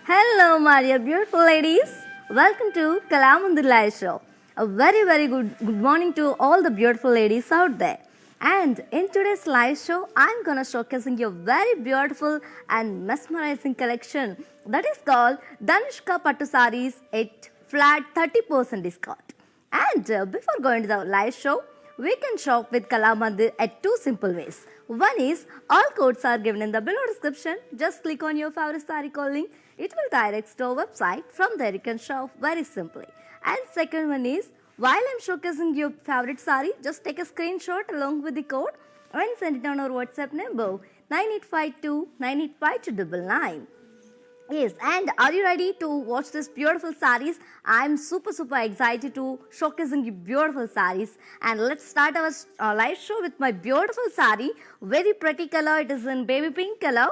Hello, my dear beautiful ladies. Welcome to Kalamundir Live Show. A very good morning to all the beautiful ladies out there. And in today's live show, I'm gonna showcasing your very beautiful and mesmerizing collection that is called Danushka Pattu Sarees at flat 30% discount. And before going to the live show, we can shop with Kalamandir at two simple ways. One is all codes are given in the below description. Just click on your favorite saree code link. It will direct to our website. From there you can shop very simply. And second one is while I'm showcasing your favorite saree, just take a screenshot along with the code and send it on our WhatsApp number 9852 985299. Yes, and are you ready to watch this beautiful sarees? I'm super excited to showcasing you beautiful sarees. And let's start our live show with my beautiful saree. Very pretty color. It is in baby pink color.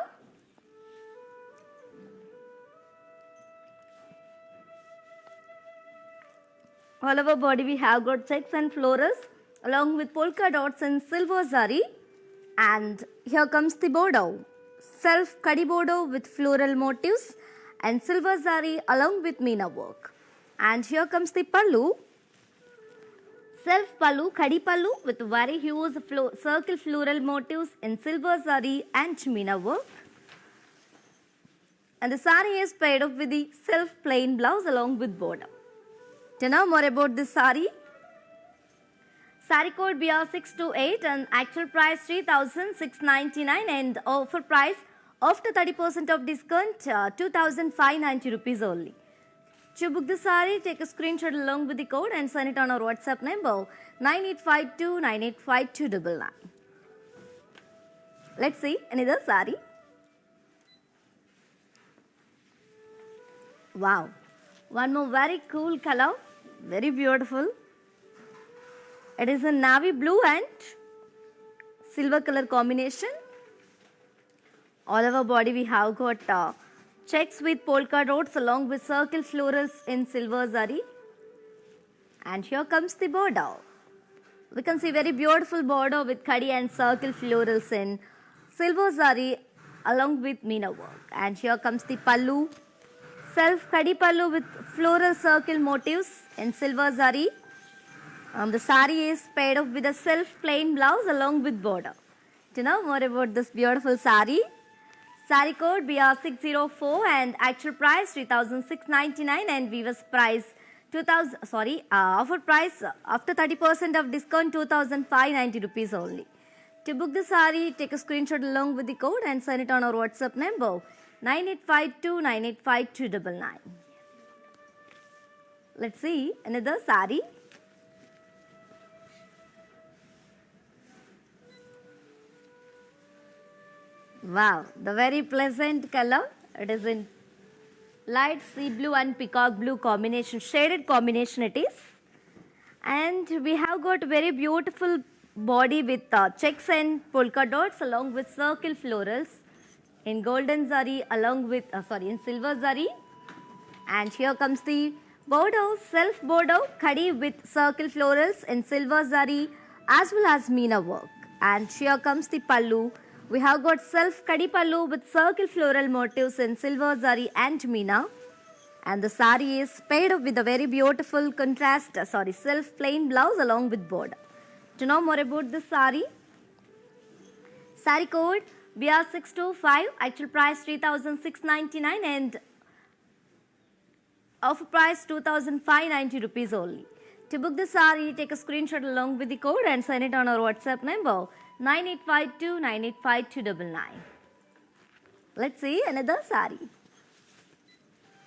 All over body we have got checks and florals along with polka dots and silver zari. And here comes the border. Self kadi border with floral motifs and silver zari along with meena work. And here comes the pallu. Self pallu, kadi pallu with very huge circle floral motifs in silver zari and meena work. And the sari is paired up with the self plain blouse along with border. To know more about this sari, sari code BR628 and actual price 3,699 and offer price after 30% of discount 2,590 rupees only. To book the sari, take a screenshot along with the code and send it on our WhatsApp number 9852 985299. Let's see another sari. Wow, one more very cool color, very beautiful. It is a navy blue and silver color combination. All over body we have got checks with polka dots along with circle florals in silver zari. And here comes the border. We can see very beautiful border with kadi and circle florals in silver zari along with meena work. And here comes the pallu. Self kadi pallu with floral circle motifs in silver zari. The sari is paired up with a self plain blouse along with border. To know more about this beautiful sari, sari code BR604 and actual price 3,699 and weaver's price offer price after 30% of discount 2,590 rupees only. To book the sari, take a screenshot along with the code and send it on our WhatsApp number 9852 985299. Let's see another sari. Wow, the very pleasant color. It is in light sea blue and peacock blue combination, shaded combination it is. And we have got very beautiful body with checks and polka dots along with circle florals in golden zari along with, in silver zari. And here comes the border, self border, kadi with circle florals in silver zari as well as meena work. And here comes the pallu. We have got self kadi pallu with circle floral motifs in silver zari and meena. And the sari is paired up with a very beautiful contrast, self plain blouse along with border. To know more about this sari, sari code BR625, actual price 3,699 and offer price 2,590 rupees only. To book the sari, take a screenshot along with the code and send it on our WhatsApp number 9852 985299. Let's see another sari.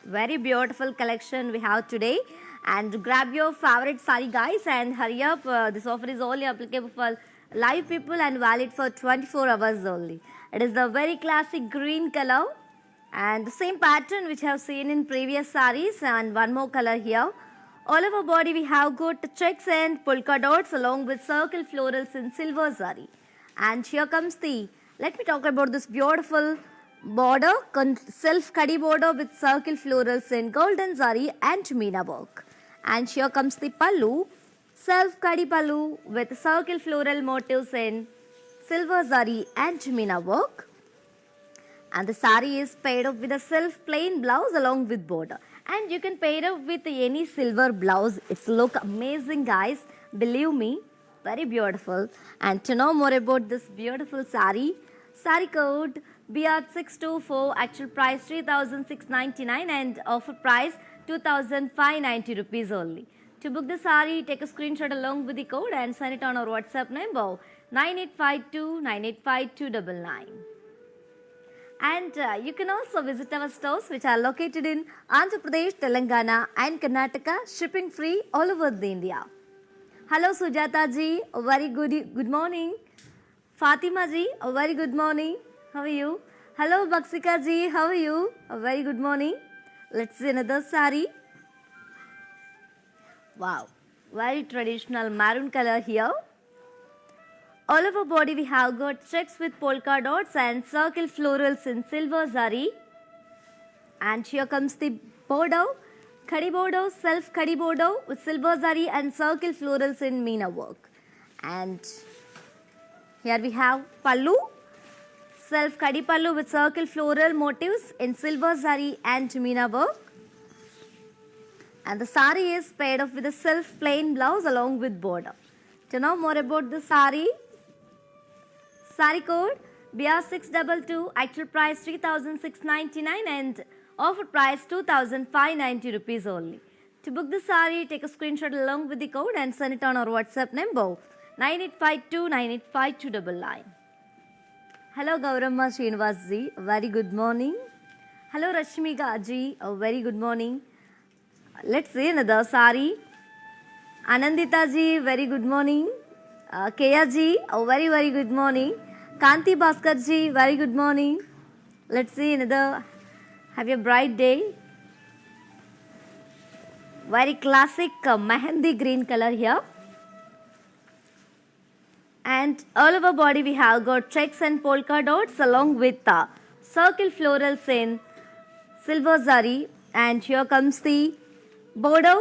Very beautiful collection we have today. And grab your favorite sari guys and hurry up. This offer is only applicable for live people and valid for 24 hours only. It is the very classic green color and the same pattern which I have seen in previous saris, and one more color here. All over body we have got checks and polka dots along with circle florals in silver zari. And here comes let me talk about this beautiful border, self kadi border with circle florals in golden zari and meena work. And here comes the pallu, self kadi pallu with circle floral motifs in silver zari and meena work. And the saree is paired up with a self plain blouse along with border. And you can pair up with any silver blouse. It's look amazing, guys. Believe me, very beautiful. And to know more about this beautiful saree code BR624, actual price 3,699 and offer price 2,590 rupees only. To book the saree, take a screenshot along with the code and send it on our WhatsApp number 9852 985299. And you can also visit our stores which are located in Andhra Pradesh, Telangana and Karnataka, shipping free all over the India. Hello Sujata ji, a very good morning. Fatima ji, a very good morning. How are you? Hello Baksika ji, how are you? A very good morning. Let's see another saree. Wow, very traditional maroon color here. All over body we have got checks with polka dots and circle florals in silver zari. And here comes the border, khadi border, self khadi border with silver zari and circle florals in meena work. And here we have pallu, self khadi pallu with circle floral motifs in silver zari and meena work. And the saree is paired up with a self plain blouse along with border. To know more about the saree code BR622, actual price 3,699 and offer price 2,590 rupees only. To book the saree, take a screenshot along with the code and send it on our WhatsApp number 9852 985299. Hello Gauramma Srinivas ji, a very good morning. Hello Rashmika ji, a very good morning. Let's see another saree. Anandita ji, very good morning. Kaya ji, a very good morning. Kanti Bhaskar ji, very good morning. Let's see another. Have a bright day. Very classic mehendi green color here. And all over body we have got checks and polka dots along with circle florals in silver zari. And here comes the border,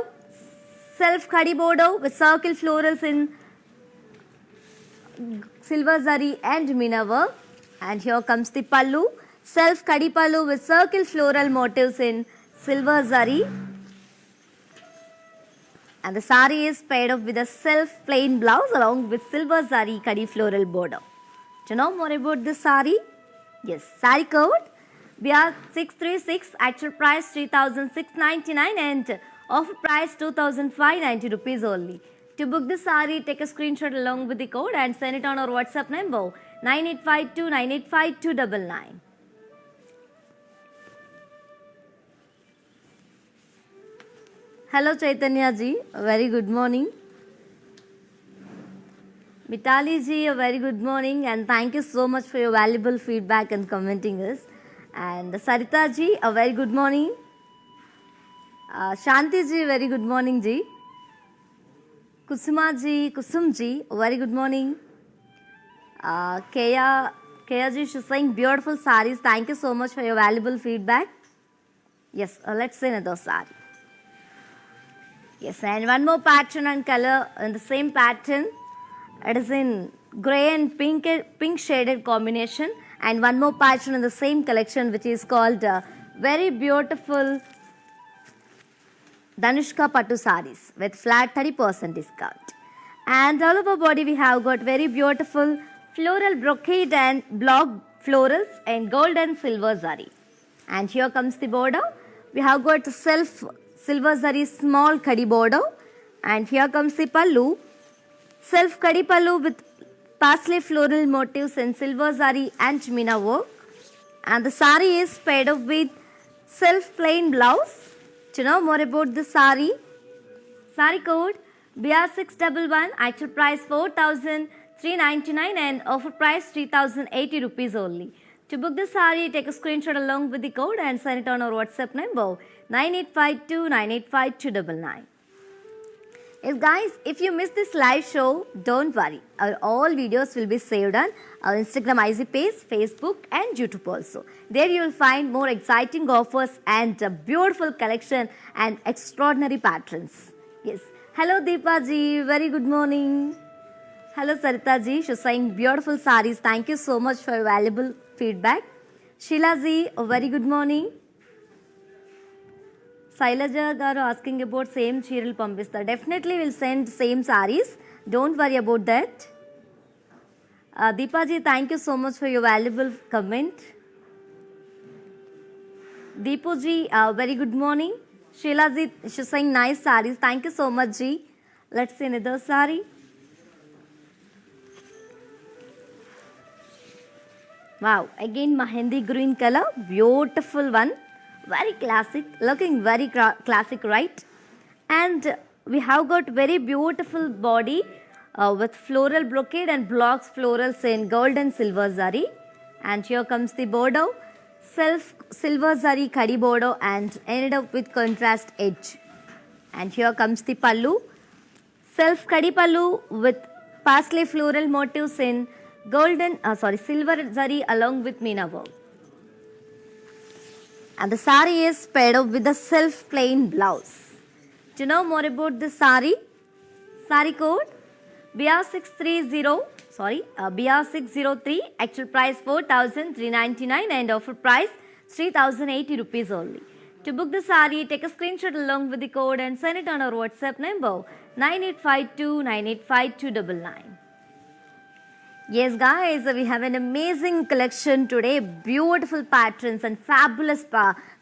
self khadi border with circle florals in silver zari and meena work. And here comes the pallu, self khadi pallu with circle floral motifs in silver zari. And the saree is paired up with a self plain blouse along with silver zari khadi floral border. Do you know more about this saree? Yes, saree code BR636, actual price 3,699 and offer price 2,590 rupees only. To book the saree, take a screenshot along with the code and send it on our WhatsApp number 9852 985299. Hello Chaitanya ji, a very good morning. Mitali ji, a very good morning and thank you so much for your valuable feedback and commenting us. And Sarita ji, a very good morning. Shanti ji, very good morning ji. Kusuma ji, Kusum ji, very good morning. Kaya ji, she's saying beautiful sarees. Thank you so much for your valuable feedback. Yes, let's see another saree. Yes, and one more pattern and color in the same pattern. It is in grey and pink shaded combination. And one more pattern in the same collection which is called very beautiful Danushka Pattu sarees with flat 30% discount. And all over body we have got very beautiful floral brocade and block florals and gold and silver zari. And here comes the border. We have got silver zari small khadi border. And here comes the pallu. Self khadi pallu with parsley floral motifs and silver zari and meena work. And the saree is paired up with self plain blouse. To know more about the saree code BR611, actual price 4,399 and offer price 3,080 rupees only. To book the saree, take a screenshot along with the code and send it on our WhatsApp number 9852 985299. Yes guys, if you missed this live show, don't worry. Our all videos will be saved on our Instagram IG page, Facebook and YouTube also. There you will find more exciting offers and a beautiful collection and extraordinary patterns. Yes. Hello Deepa ji, very good morning. Hello Sarita ji, she's saying beautiful sarees. Thank you so much for your valuable feedback. Sheila Z, a very good morning. Sailaja garu asking about same చీరలు పంపిస్తా. Definitely will send same sarees. Don't worry about that. Deepaji, thank you so much for your valuable comment. Deepuji, very good morning. Sheila ji, she's saying nice sarees. Thank you so much, ji. Let's see another saree. Wow, again Mehendi green color, beautiful one. Very classic, looking very classic, right? And we have got very beautiful body with floral brocade and blocks florals in gold and silver zari. And here comes the border, self silver zari kadi border and ended up with contrast edge. And here comes the pallu, self kadi pallu with parsley floral motifs in golden, silver zari along with meena work. And the sari is paired up with the self plain blouse. To know more about this sari, sari code BR603, actual price 4,399 and offer price 3,080 rupees only. To book the sari, take a screenshot along with the code and send it on our WhatsApp number 9852985299. Yes guys, we have an amazing collection today, beautiful patterns and fabulous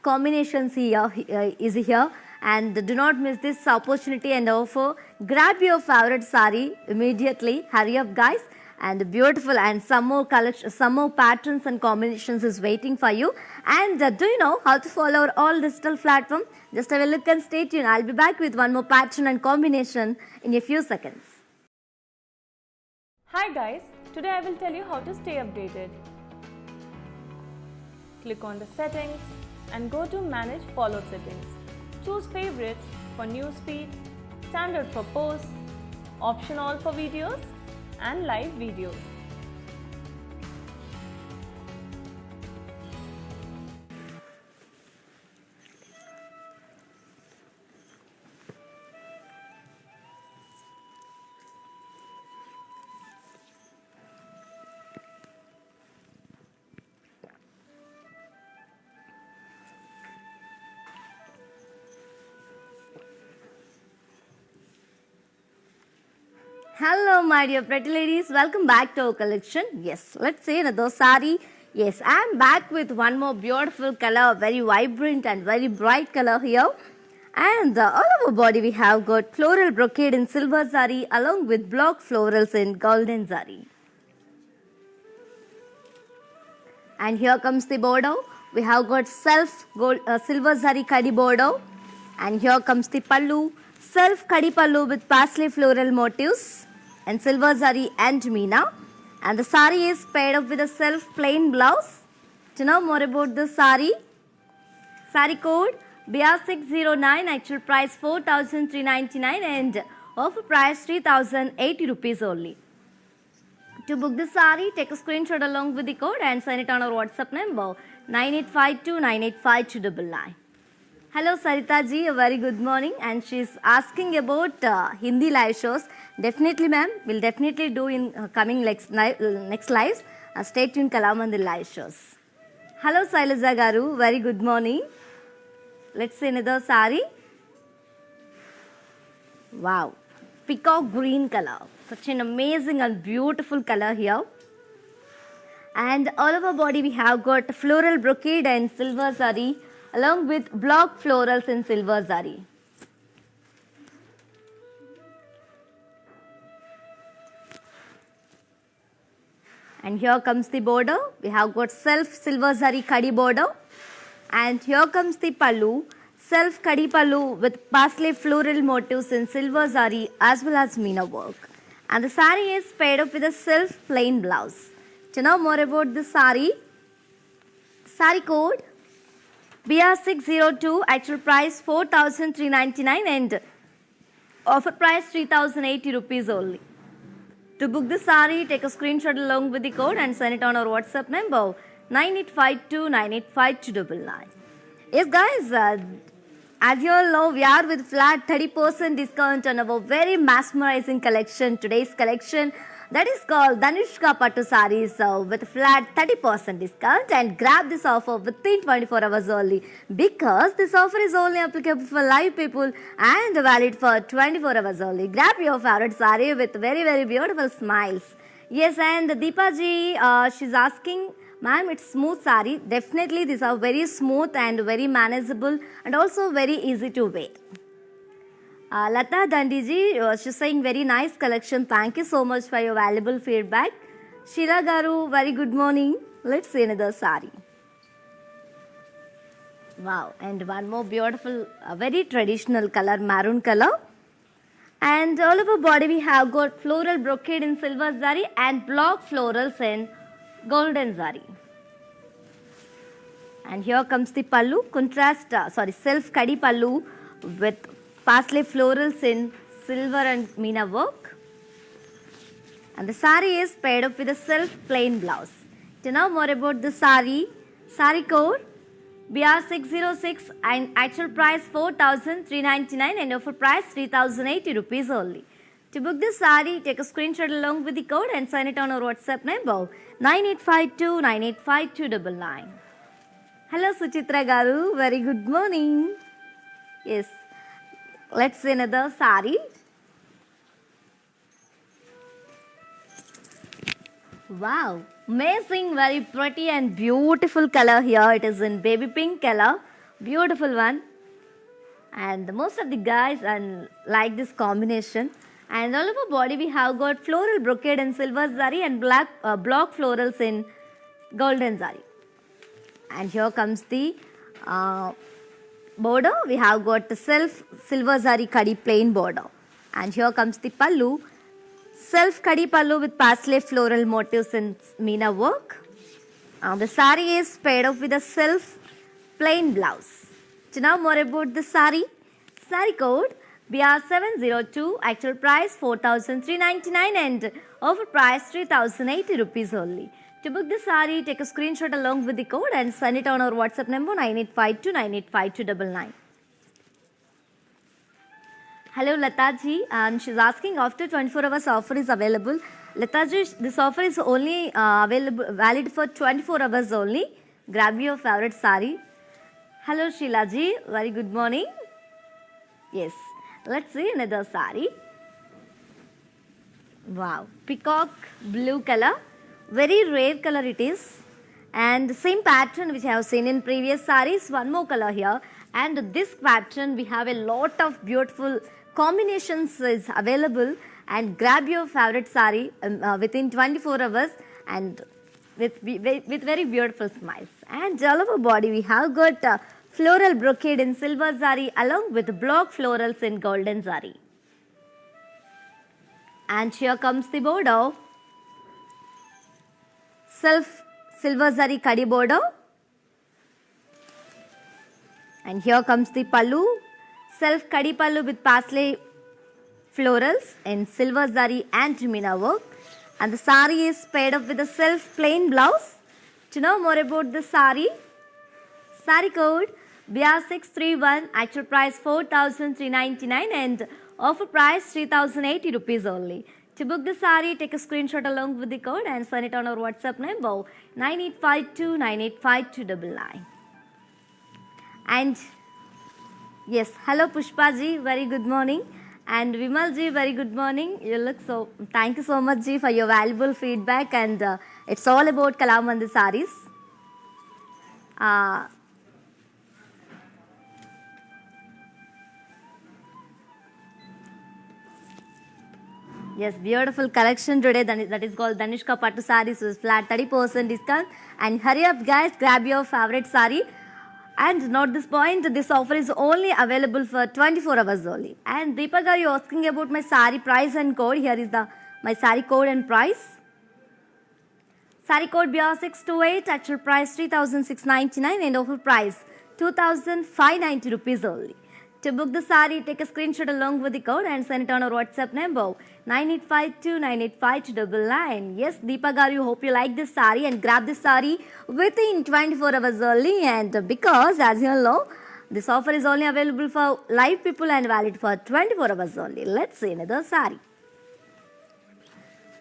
combinations is here, and do not miss this opportunity and offer. Grab your favorite sari immediately, hurry up guys, and beautiful and some more collection, some more patterns and combinations is waiting for you. And do you know how to follow our all digital platform? Just have a look and stay tuned. I'll be back with one more pattern and combination in a few seconds. Hi guys, today I will tell you how to stay updated. Click on the settings and go to manage follow settings. Choose favorites for newsfeed, standard for posts, option all for videos and live videos. Hello my dear pretty ladies, welcome back to our collection. Yes, let's see another sari. Yes, I am back with one more beautiful color, very vibrant and very bright color here. And all over body we have got floral brocade in silver zari along with block florals in golden zari. And here comes the border. We have got silver zari kadi border. And here comes the pallu, self kadi pallu with parsley floral motifs and silver zari and meena. And the sari is paired up with a self plain blouse. To know more about this sari, sari code BR609, actual price 4,399 and offer price 3,080 rupees only. To book this sari, take a screenshot along with the code and send it on our WhatsApp number 9852985299. Hello Sarita ji, a very good morning, and she is asking about Hindi live shows. Definitely ma'am, we'll definitely do in coming next lives. Stay tuned Kalamandir live shows. Hello Sailaja garu, very good morning. Let's see another sari. Wow, peacock green color, such an amazing and beautiful color here. And all over body we have got floral brocade and silver zari along with block florals in silver zari. And here comes the border. We have got self silver zari kadi border. And here comes the pallu, self kadi pallu with parsley floral motifs in silver zari as well as meena work. And the sari is paired up with a self plain blouse. To know more about this sari, sari code BR602, actual price 4,399 and offer price 3,080 rupees only. To book the sari, take a screenshot along with the code and send it on our WhatsApp number 9852985299. Yes guys, as you all know, we are with flat 30% discount on our very mesmerizing collection. Today's collection that is called Danushka Pattu sarees with flat 30% discount, and grab this offer within 24 hours only, because this offer is only applicable for live people and valid for 24 hours only. Grab your favorite saree with very, very beautiful smiles. Yes, and Deepa ji, she's asking, ma'am, it's smooth saree. Definitely, these are very smooth and very manageable and also very easy to wear. Lata Dandiji, she's saying very nice collection. Thank you so much for your valuable feedback. Shira Garu, very good morning. Let's see another saree. Wow, and one more beautiful, very traditional color, maroon color. And all over body we have got floral brocade in silver zari and block florals in golden zari. And here comes the pallu, self kadi pallu with parsley florals in silver and meena work. And the sari is paired up with a self plain blouse. To know more about the sari code BR606 and actual price 4,399 and offer price 3,080 rupees only. To book this sari, take a screenshot along with the code and sign it on our WhatsApp number 9852 985299. Hello Suchitra Garu, very good morning. Yes, let's see another sari. Wow, amazing, very pretty and beautiful color here. It is in baby pink color, beautiful one. And most of the guys like this combination. And all over body we have got floral brocade in silver zari and block florals in golden zari. And here comes the border. We have got the self silver zari kadi plain border. And here comes the pallu. Self kadi pallu with parsley floral motifs in meena work. The sari is paired up with a self plain blouse. To know more about the sari code BR702, actual price 4,399 and offer price 3,080 rupees only. To book the sari, take a screenshot along with the code and send it on our WhatsApp number 9852 985299. Hello Lata ji, and she's asking after 24 hours offer is available. Lata ji, this offer is only valid for 24 hours only. Grab your favorite sari. Hello Sheila ji, very good morning. Yes, let's see another sari. Wow, peacock blue color, very rare color it is. And the same pattern which I have seen in previous saris, one more color here. And this pattern we have a lot of beautiful combinations is available, and grab your favorite sari within 24 hours and with very beautiful smiles. And all over body we have got floral brocade in silver zari along with block florals in golden zari. And here comes the border, self silver zari kadi border. And here comes the pallu, self kadi pallu with parsley florals in silver zari and meena work. And the sari is paired up with a self plain blouse. To know more about the sari code BR631, actual price 4,399 and offer price 3,080 rupees only. To book the sari, take a screenshot along with the code and send it on our WhatsApp number 9852 985299. And yes, hello Pushpa ji, very good morning. And Vimal ji, very good morning. You look so, thank you so much ji for your valuable feedback, and it's all about Kalamandir sarees. Yes, beautiful collection today that is called Danushka Pattu sarees with flat 30% discount. And hurry up guys, grab your favorite saree. And note this point, this offer is only available for 24 hours only. And Deepak, are you asking about my sari price and code? Here is my sari code and price. Sari code BR628, actual price 3,699 and offer price 2,590 rupees only. To book the sari, take a screenshot along with the code and send it on our WhatsApp number 9852 985299. Yes, Deepak Garu, hope you like this sari and grab this sari within 24 hours only. And because, as you all know, this offer is only available for live people and valid for 24 hours only. Let's see another sari.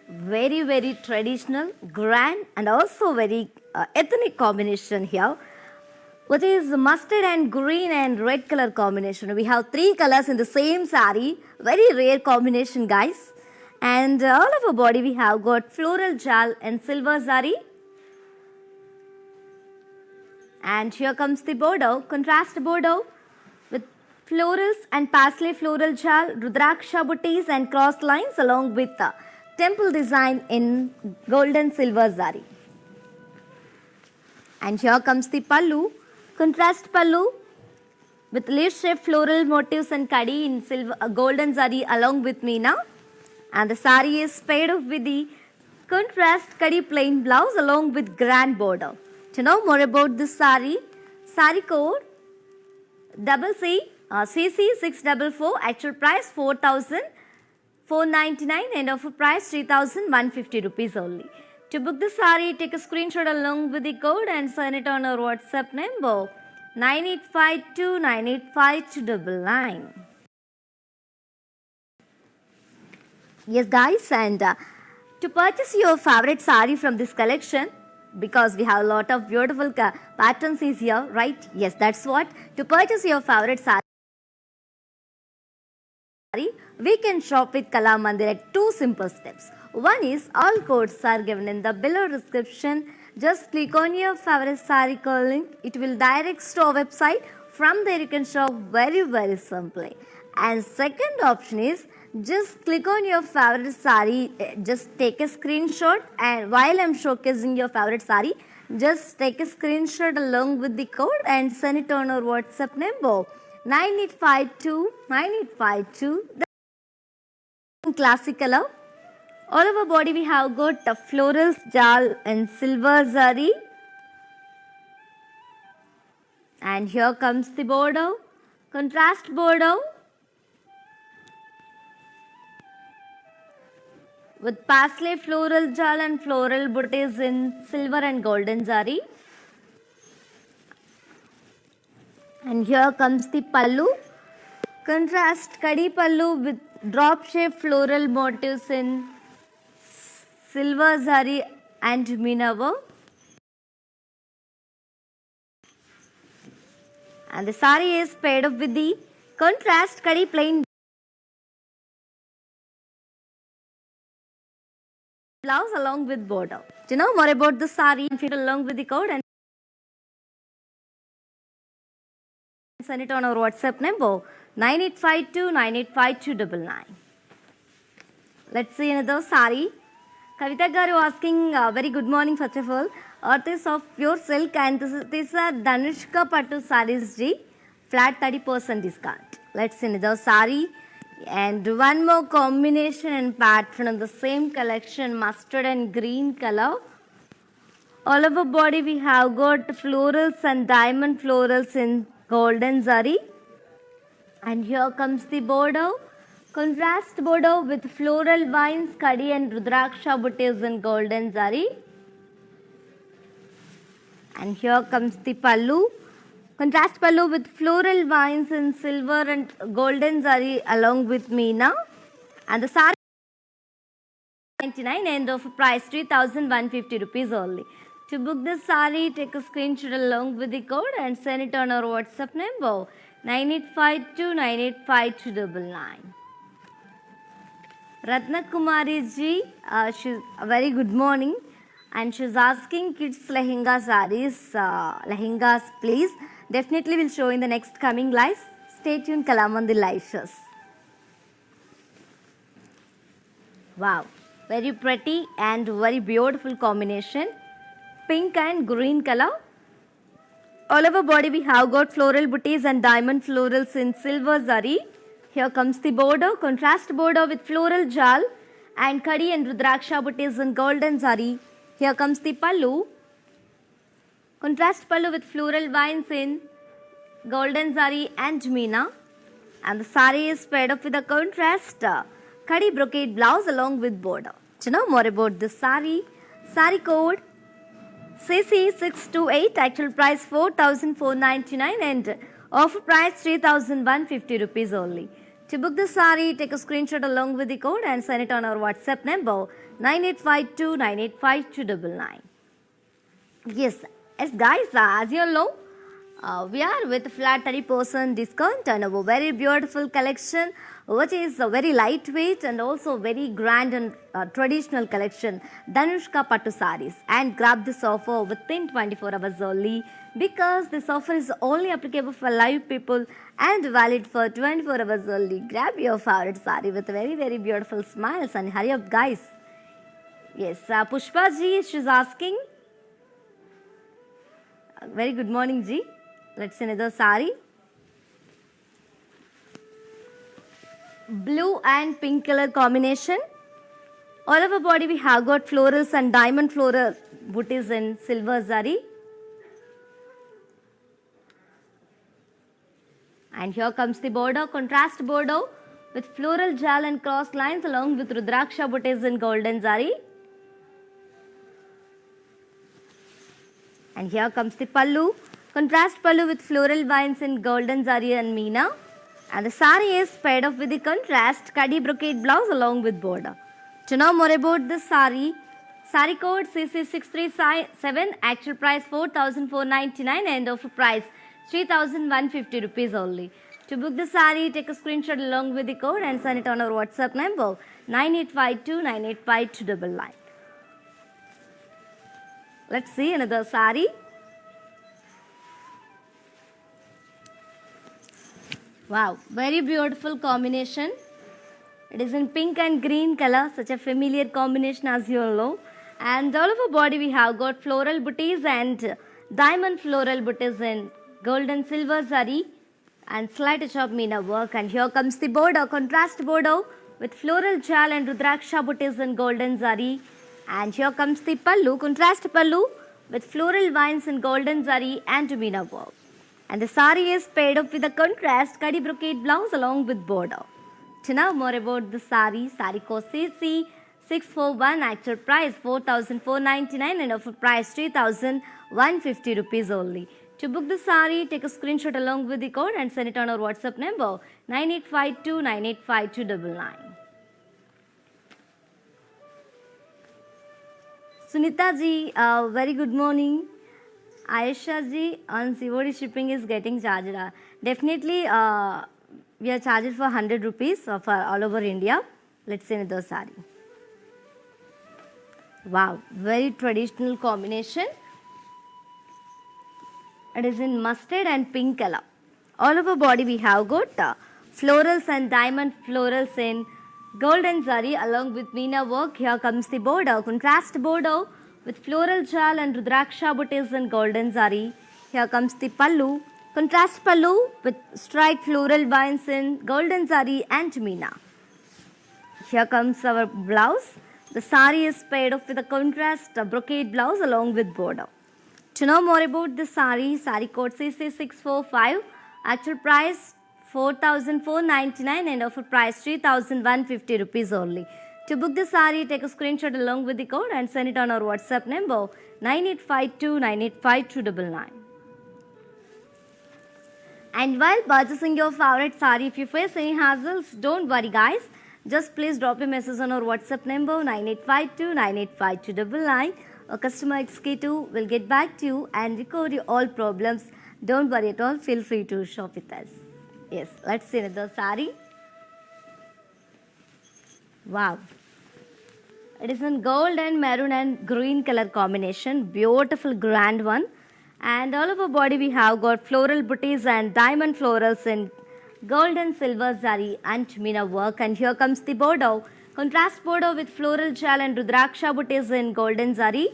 Very, very traditional, grand, and also very ethnic combination here, which is mustard and green and red color combination. We have three colors in the same saree. Very rare combination, guys. And all over body we have got floral jal and silver zari. And here comes the border, contrast border with florals and parsley floral jal, rudraksha butties and cross lines along with the temple design in golden silver zari. And here comes the pallu, contrast pallu with leaf-shaped floral motifs and kadi in silver, golden zari along with meena. And the sari is paired up with the contrast kadi plain blouse along with grand border. To know more about this sari code CC 644, actual price 4,499 and offer price 3,150 rupees only. To book the sari, take a screenshot along with the code and send it on our WhatsApp number 9852985299. Yes guys, and to purchase your favorite sari from this collection, because we have a lot of beautiful patterns is here, right? Yes, that's what. To purchase your favorite sari, we can shop with Kala Mandir at two simple steps. One is all codes are given in the below description. Just click on your favorite sari code link. It will direct to our website. From there you can shop very simply. And second option is just click on your favorite sari, just take a screenshot, and while I'm showcasing your favorite sari, just take a screenshot along with the code and send it on our WhatsApp number 98529852. Classic color. All over body we have got florals, jal and silver zari. And here comes the border, contrast border with parsley floral jal and floral butties in silver and golden zari. And here comes the pallu, contrast kadi pallu with drop shaped floral motifs in silver zari and meena work. And the sari is paired up with the contrast kadi plain blouse along with border. To know more about the sari, fit along with the code and send it on our WhatsApp number 9852985299. Let's see another sari. Kavita garu asking very good morning first of all. Earth is of pure silk and this is a Dhanushka Pattu sarees G. Flat 30% discount. Let's see another sari. And one more combination and pattern of the same collection, mustard and green color. All over body we have got florals and diamond florals in golden zari. And here comes the border, contrast border with floral vines, kadi and rudraksha butties in golden zari. And here comes the pallu, contrast pallu with floral vines in silver and golden zari along with meena. And the sari 99 and of price 3,150 rupees only. To book this sari, take a screenshot along with the code and send it on our WhatsApp number 9852985299. Ratna Kumari ji, she's a very good morning, and she's asking kids lehenga sarees, lehengas please. Definitely will show in the next coming lives. Stay tuned, Kala Mandir live shows. Wow, very pretty and very beautiful combination. Pink and green color. All over body we have got floral butties and diamond florals in silver zari. Here comes the border, contrast border with floral jal and kadi and rudraksha butties in golden zari. Here comes the pallu, contrast pallu with floral vines in golden zari and meena. And the sari is paired up with a contrast kadi brocade blouse along with border. To know more about this sari code CC 628, actual price 4,499 and offer price 3,150 rupees only. To book the sari, take a screenshot along with the code and send it on our WhatsApp number 9852985299. Yes, guys, as you know, we are with flat 30% discount on a very beautiful collection, which is very lightweight and also very grand and traditional collection, Dhanushka Pattu sarees. And grab this offer within 24 hours only, because this offer is only applicable for live people and valid for 24 hours only. Grab your favorite saree with very beautiful smiles and hurry up, guys. Yes, Pushpa ji, she's asking. Very good morning, ji. Let's see another sari. Blue and pink color combination. All over body we have got florals and diamond floral booties in silver zari. And here comes the border, contrast border with floral jal and cross lines along with rudraksha booties in golden zari. And here comes the pallu, contrast pallu with floral vines in golden zari and meena. And the sari is paired up with the contrast kadi brocade blouse along with border. To know more about this sari code CC637, actual price 4,499 and offer price 3,150 rupees only. To book the sari, take a screenshot along with the code and send it on our WhatsApp number 9852985299. Let's see another sari. Wow, very beautiful combination. It is in pink and green color, such a familiar combination as you all know. And all over body we have got floral booties and diamond floral booties in golden silver zari and slight touch of meena work. And here comes the border, contrast border with floral jal and rudraksha booties in golden zari. And here comes the pallu, contrast pallu with floral vines in golden zari and meena work. And the sari is paired up with a contrast kadi brocade blouse along with border. To know more about the sari code CC641, actual price 4,499 and offer price 3,150 rupees only. To book the sari, take a screenshot along with the code and send it on our WhatsApp number 9852985299. Sunita ji, very good morning. Ayesha ji, on COD shipping is getting charged. Definitely, we are charged for 100 rupees for all over India. Let's see another sari. Wow, very traditional combination. It is in mustard and pink color. All over body we have got florals and diamond florals in golden zari along with meena work. Here comes the border, contrast border with floral jal and rudraksha booties in golden zari. Here comes the pallu, contrast pallu with striped floral vines in golden zari and meena. Here comes our blouse. The sari is paired off with a contrast brocade blouse along with border. To know more about the sari code CC645, actual price 4,499 and offer price 3,150 rupees only. To book the sari, take a screenshot along with the code and send it on our WhatsApp number 9852985299. And while purchasing your favorite sari, if you face any hassles, don't worry guys. Just please drop a message on our WhatsApp number 9852985299. A customer executive will get back to you and record your all problems. Don't worry at all. Feel free to shop with us. Yes, let's see another sari. Wow. It is in gold and maroon and green color combination. Beautiful grand one. And all over body we have got floral booties and diamond florals in gold and silver zari and meena work. And here comes the border. Contrast border with floral jal and rudraksha booties in golden zari.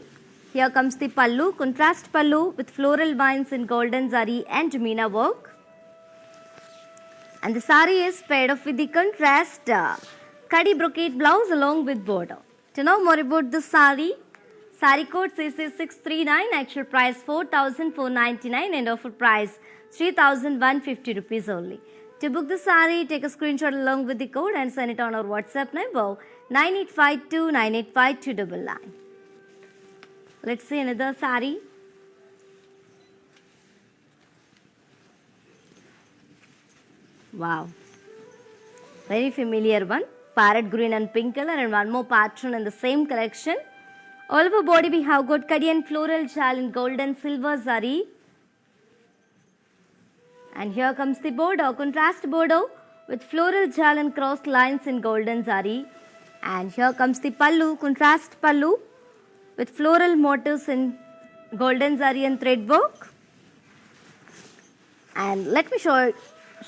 Here comes the pallu, contrast pallu with floral vines in golden zari and meena work. And the sari is paired off with the contrast kadi brocade blouse along with border. To know more about the sari code CC639, actual price 4,499 and offer price 3,150 rupees only. To book the sari, take a screenshot along with the code and send it on our WhatsApp number 9852985299. Let's see another sari. Wow. Very familiar one. Parrot green and pink color, and one more pattern in the same collection. All over body we have got kadi and floral jal in gold and silver zari. And here comes the border, contrast border with floral jal and crossed lines in golden zari. And here comes the pallu, contrast pallu with floral motifs in golden zari and thread work. And let me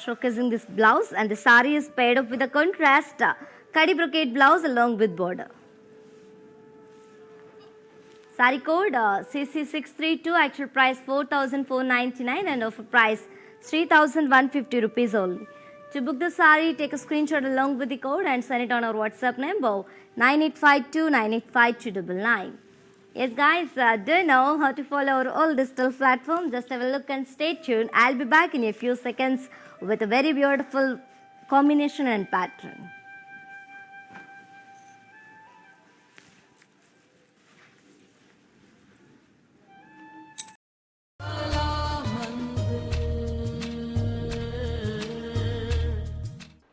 showcasing this blouse, and the sari is paired up with a contrast kadi brocade blouse along with border. Sari code CC632, actual price 4,499 and offer price 3,150 rupees only. To book the sari, take a screenshot along with the code and send it on our WhatsApp number 9852 985299. Yes guys, do you know how to follow our all digital platform? Just have a look and stay tuned. I'll be back in a few seconds with a very beautiful combination and pattern.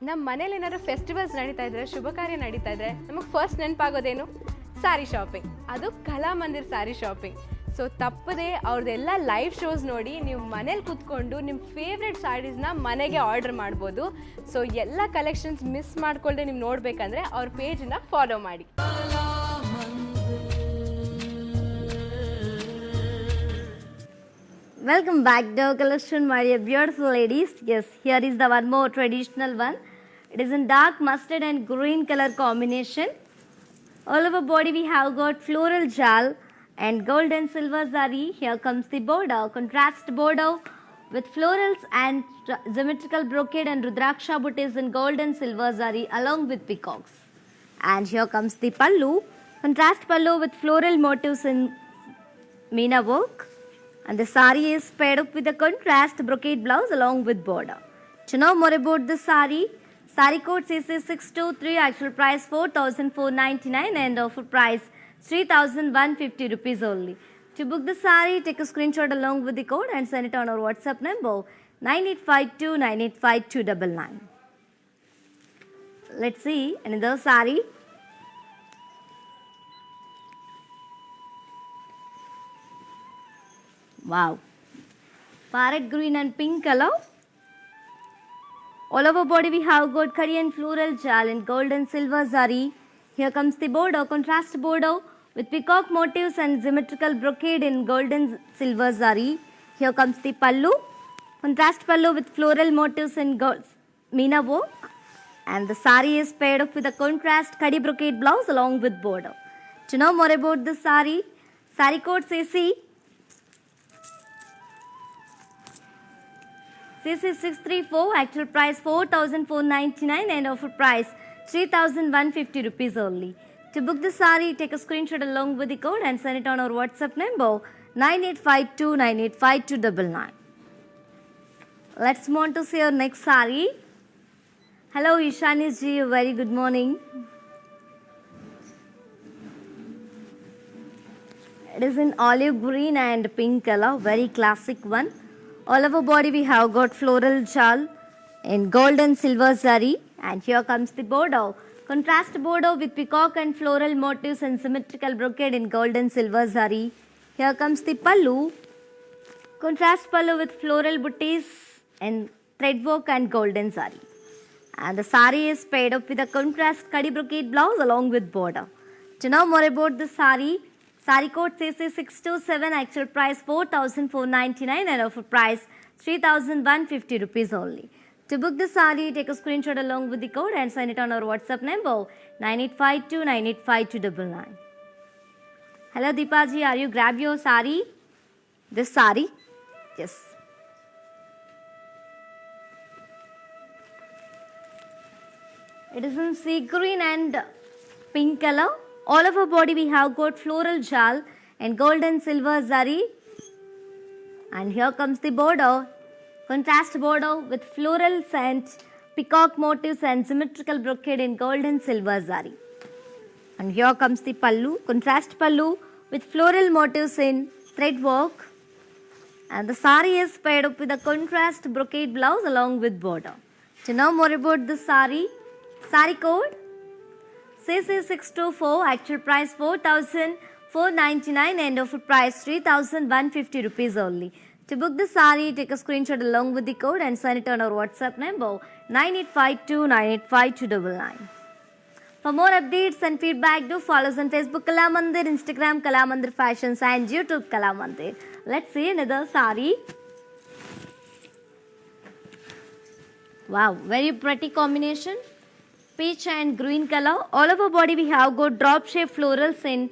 ನಮ್ಮ ಮನೇಲಿ ಏನಾದ್ರು festivals ನಡೀತಾ ಇದ್ರೆ, ಶುಭ ಕಾರ್ಯ ನಡೀತಾ ಇದ್ರೆ ನಮಗೆ first ನೆನಪಾಗೋದೇನು? Sari shopping. ಅದು ಕಲಾಮಂದಿರ್ ಸ್ಯಾರಿ ಶಾಪಿಂಗ್. ಸೊ ತಪ್ಪದೆ ಅವ್ರದ್ದೆಲ್ಲ ಲೈವ್ ಶೋಸ್ ನೋಡಿ ನೀವು ಮನೇಲಿ ಕೂತ್ಕೊಂಡು ನಿಮ್ಮ ಫೇವ್ರೆಟ್ ಸ್ಯಾರೀಸ್ನ ಮನೆಗೆ ಆರ್ಡರ್ ಮಾಡ್ಬೋದು. ಸೊ ಎಲ್ಲ ಕಲೆಕ್ಷನ್ಸ್ ಮಿಸ್ ಮಾಡ್ಕೊಳ್ಳದೆ ನೀವು ನೋಡಬೇಕಂದ್ರೆ ಅವ್ರ ಪೇಜನ್ನ ಫಾಲೋ ಮಾಡಿ. Welcome back to our collection, my dear beautiful ladies. Yes, here is the one more traditional one. It is in dark mustard and green color combination. All over body we have got floral jal and gold and silver zari. Here comes the border, contrast border with florals and symmetrical brocade and rudraksha booties in gold and silver zari along with peacocks. And here comes the pallu, contrast pallu with floral motifs in meena work. And the sari is paired up with a contrast brocade blouse along with border. To know more about this sari, sari code CC623, actual price 4,499 and offer price 3,150 rupees only. To book the sari, take a screenshot along with the code and send it on our WhatsApp number 9852 985299. Let's see another sari. Wow, parrot green and pink color. All over body we have got kadi and floral jal in gold and silver zari. Here comes the border, contrast border with peacock motifs and symmetrical brocade in gold and silver zari. Here comes the pallu, contrast pallu with floral motifs in gold meena work. And the sari is paired up with a contrast kadi brocade blouse along with border. To know more about this sari, sari code CC634, actual price 4,499 and offer price 3,150 rupees only. To book the sari, take a screenshot along with the code and send it on our WhatsApp number 9852 985299. Let's move on to see our next sari. Hello Ishanish ji, very good morning. It is in olive green and pink color, very classic one. All over body we have got floral jal in gold and silver zari, and here comes the border, contrast border with peacock and floral motifs and symmetrical brocade in gold and silver zari. Here comes the pallu, contrast pallu with floral booties and thread work and golden zari. And the sari is paired up with a contrast kadi brocade blouse along with border. To know more about the sari, sari code CC627, actual price 4,499 and offer price 3,150 rupees only. To book the sari, take a screenshot along with the code and send it on our WhatsApp number 9852 985299. Hello Deepaji, are you grab your sari? This sari? Yes. It is in sea green and pink color. All over body we have got floral jal and gold and silver zari. And here comes the border, contrast border with florals and peacock motifs and symmetrical brocade in gold and silver zari. And here comes the pallu, contrast pallu with floral motifs in thread work. And the sari is paired up with a contrast brocade blouse along with border. To know more about this sari, Sari code CC624, actual price 4,499 and offer price 3,150 rupees only. To book the sari, take a screenshot along with the code and send it on our WhatsApp number 9852985299. For more updates and feedback, do follow us on Facebook Kalamandir, Instagram Kalamandir Fashions and YouTube Kalamandir. Let's see another sari. Wow, very pretty combination. Peach and green color. All over body we have got drop shape florals in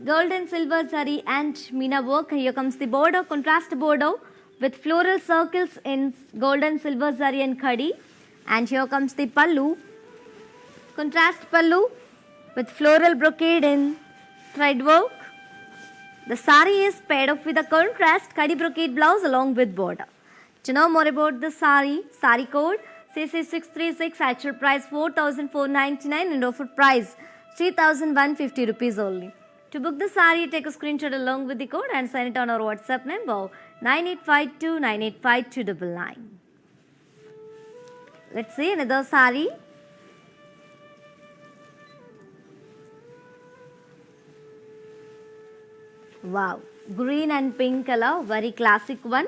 gold and silver zari and meena work. Here comes the border, contrast border with floral circles in gold and silver zari and khadi. And here comes the pallu, contrast pallu with floral brocade in thread work. The sari is paired up with a contrast khadi brocade blouse along with border. To know more about the sari, sari code CC636, actual price 4,499 and offer price 3,150 rupees only. To book the sari, take a screenshot along with the code and send it on our WhatsApp number 9852985299. Let's see another sari. Wow, green and pink color, very classic one.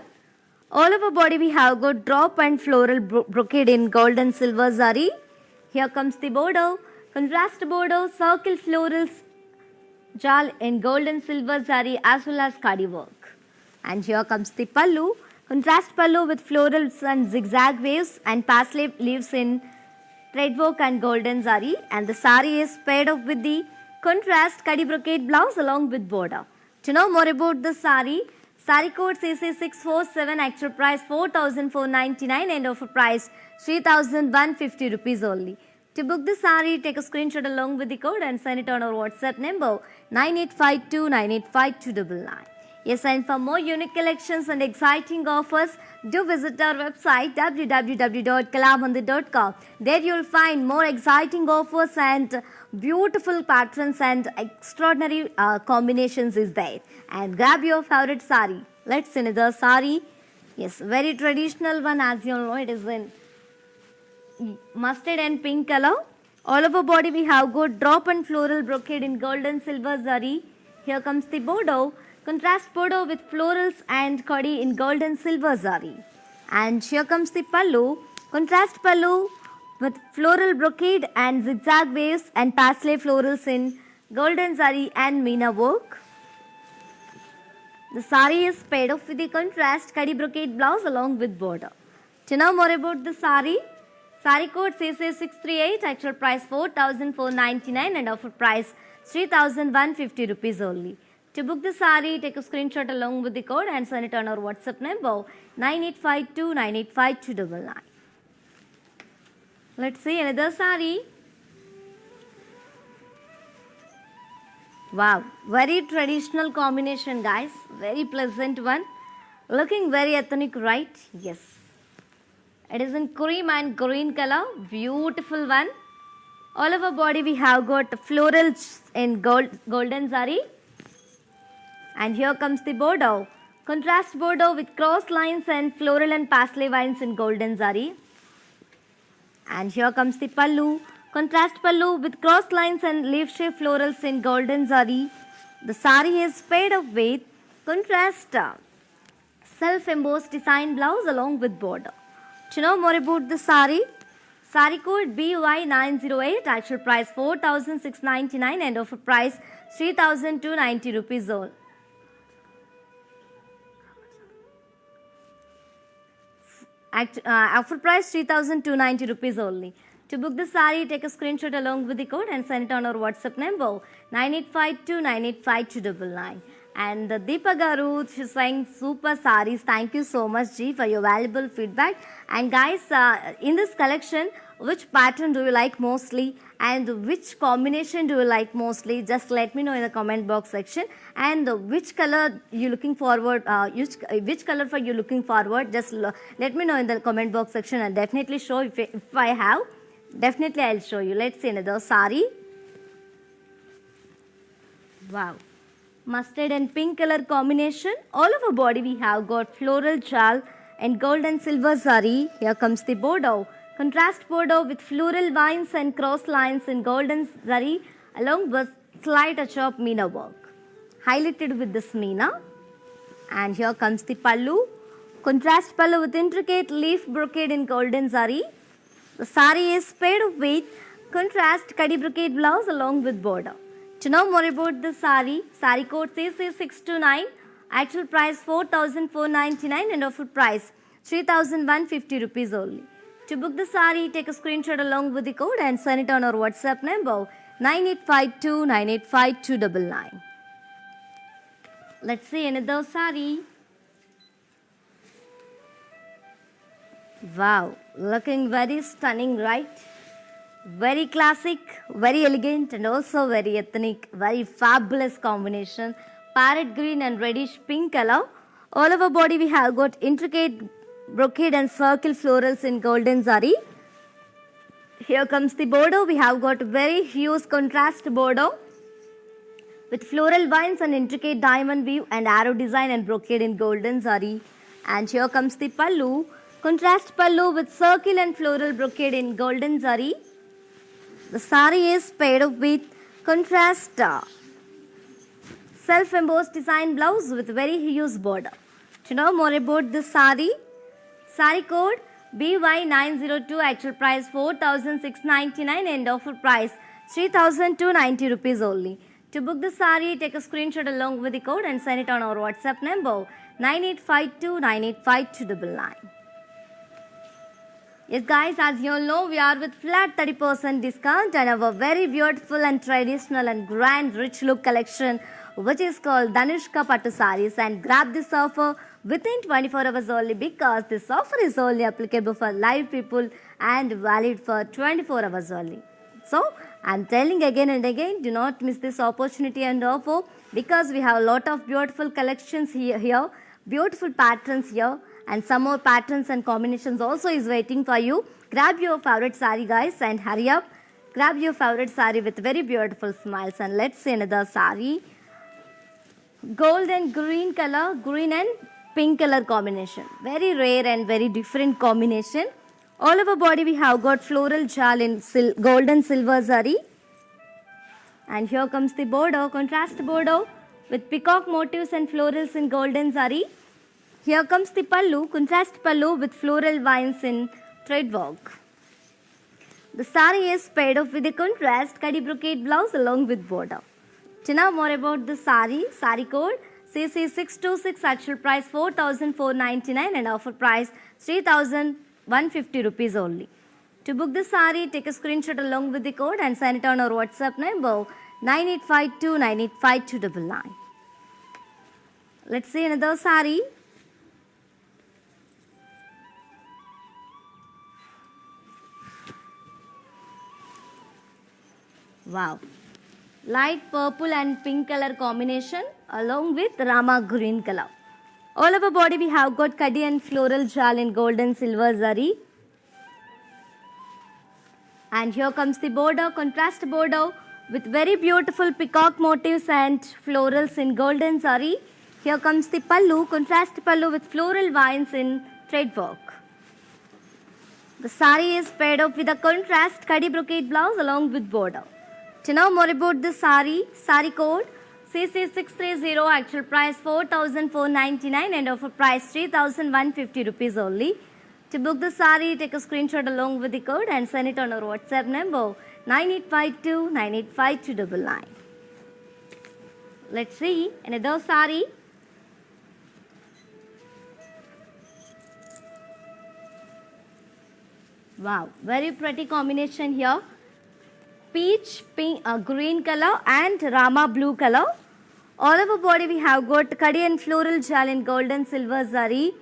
All over body we have got drop and floral brocade in gold and silver zari. Here comes the border, contrast border, circle florals, jal in gold and silver zari as well as khadi work. And here comes the pallu, contrast pallu with florals and zigzag waves and parsley leaves in thread work and golden zari. And the sari is paired up with the contrast khadi brocade blouse along with border. To know more about the sari, sari code CC647, actual price 4,499 and offer price 3,150 rupees only. To book the sari, take a screenshot along with the code and send it on our WhatsApp number 9852985299. Yes, and for more unique collections and exciting offers, do visit our website www.kalamandir.com. There you will find more exciting offers and beautiful patterns and extraordinary combinations is there. And grab your favorite sari. Let's see another sari. Yes, very traditional one, as you all know, it is in mustard and pink color. All over body we have got drop and floral brocade in gold and silver zari. Here comes the border, contrast border with florals and khadi in gold and silver zari. And here comes the pallu, contrast pallu with floral brocade and zigzag waves and parsley florals in golden zari and meena work. The sari is paired off with the contrast khadi brocade blouse along with border. To know more about the sari, sari code CC638, actual price 4,499 and offer price 3,150 rupees only. To book the sari, take a screenshot along with the code and send it on our WhatsApp number 9852985299. Let's see another sari. Wow, very traditional combination, guys. Very pleasant one. Looking very ethnic, right? Yes. It is in cream and green color. Beautiful one. All over body we have got florals in golden zari. And here comes the border. Contrast border with cross lines and floral and parsley vines in golden zari. And here comes the pallu. Contrast pallu with cross lines and leaf shape florals in golden zari. The sari is paired up with contrast self-embossed design blouse along with border. To know more about the sari, sari code BY908, actual price 4,699 and offer price 3,290 rupees only. Offer price 3,290 rupees only. To book the sari, take a screenshot along with the code and send it on our WhatsApp number 9852985299. And Deepa Garu, she's saying super saris. Thank you so much, G, for your valuable feedback. And guys, in this collection, which pattern do you like mostly and which combination do you like mostly? Just let me know in the comment box section. And which color you looking forward, which color for you looking forward, just let me know in the comment box section. I'll definitely show if I have. Definitely I'll show you. Let's see another sari. Wow. Mustard and pink color combination. All over body we have got floral jal and gold and silver zari. Here comes the border. contrast border with floral vines and cross lines in golden zari along with slight touch of meena work. Highlighted with this meena. And here comes the pallu. Contrast pallu with intricate leaf brocade in golden zari. The sari is paired with contrast kadi brocade blouse along with border. To know more about the sari code CC629, actual price 4,499 and offer price 3,150 rupees only. To book the sari, take a screenshot along with the code and send it on our WhatsApp number 9852985299. Let's see another sari. Wow, looking very stunning, right? Very classic, very elegant and also very ethnic, very fabulous combination. Parrot green and reddish pink color. All over body we have got intricate brocade and circle florals in golden zari. Here comes the border. We have got very huge contrast border with floral vines and intricate diamond weave and arrow design and brocade in golden zari. And here comes the pallu. Contrast pallu with circle and floral brocade in golden zari. The sari is paired up with contrast self-embossed design blouse with very huge border. To know more about this sari code BY902, actual price 4,699 and offer price 3,290 rupees only. To book the sari, take a screenshot along with the code and send it on our WhatsApp number 9852985299. Yes guys, as you all know, we are with flat 30% discount on our very beautiful and traditional and grand rich look collection, which is called Danushka Pattu Sarees, and grab this offer within 24 hours only because this offer is only applicable for live people and valid for 24 hours only. So, I am telling again and again, do not miss this opportunity and offer because we have a lot of beautiful collections here, beautiful patterns here, and some more patterns and combinations also is waiting for you. Grab your favorite sari guys and hurry up. Grab your favorite sari with very beautiful smiles, and let's see another sari. Gold and green color, green and pink color combination. Very rare and very different combination. All over body we have got floral jal in gold and silver zari. And here comes the border, contrast border with peacock motifs and florals in golden zari. Here comes the pallu, contrast pallu with floral vines in thread work. The sari is paired up with a contrast kadi brocade blouse along with border. To know more about the sari code CC626, actual price 4,499 and offer price 3,150 rupees only. To book the sari, take a screenshot along with the code and send it on our WhatsApp number 9852985299. Let's see another sari. Wow, light purple and pink color combination along with Rama green color. All over body we have got kadi and floral jal in gold and silver zari. And here comes the border, contrast border with very beautiful peacock motifs and florals in golden zari. Here comes the pallu, contrast pallu with floral vines in thread work. The sari is paired up with a contrast kadi brocade blouse along with border. To know more about this sari code CC630, actual price 4,499 and offer price 3,150 rupees only. To book the sari, take a screenshot along with the code and send it on our WhatsApp number 9852985299. Let's see another sari. Wow, very pretty combination here. Peach, pink, green color and Rama blue color. All over body we have got kadi and floral jal in gold and silver zari.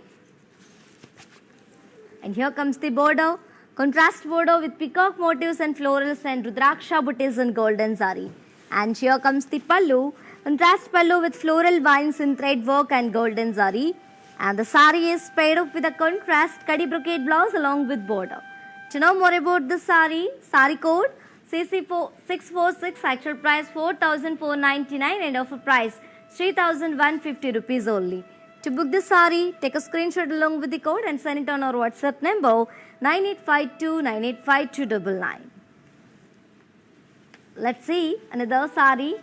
And here comes the border, contrast border with peacock motifs and florals and rudraksha butties in golden zari. And here comes the pallu, contrast pallu with floral vines in thread work and golden zari. And the sari is paired up with a contrast kadi brocade blouse along with border. To know more about the sari code CC646, actual price 4,499 and offer price 3,150 rupees only. To book the sari, take a screenshot along with the code and send it on our WhatsApp number 9852985299. Let's see another sari.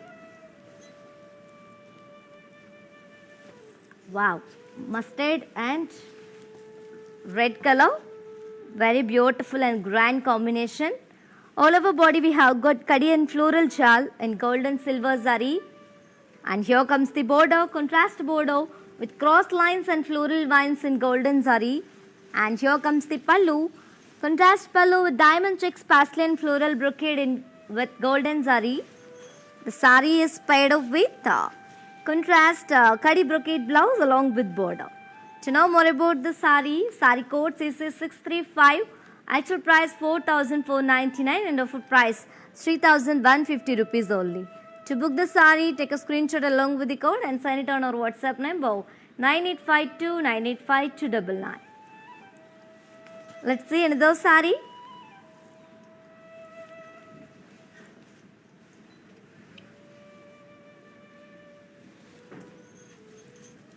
Wow, mustard and red color, very beautiful and grand combination. All over body we have got kadi and floral shawl and gold and silver zari. And here comes the border, contrast border with cross lines and floral vines in golden zari. And here comes the pallu, contrast pallu with diamond checks, pastel and floral brocade with golden zari. The sari is paired up with contrast kadi brocade blouse along with border. To know more about the sari, sari code CC635, actual price 4,499 and offer price 3,150 rupees only. To book the sari, take a screenshot along with the code and send it on our WhatsApp number 9852985299. Let's see another sari.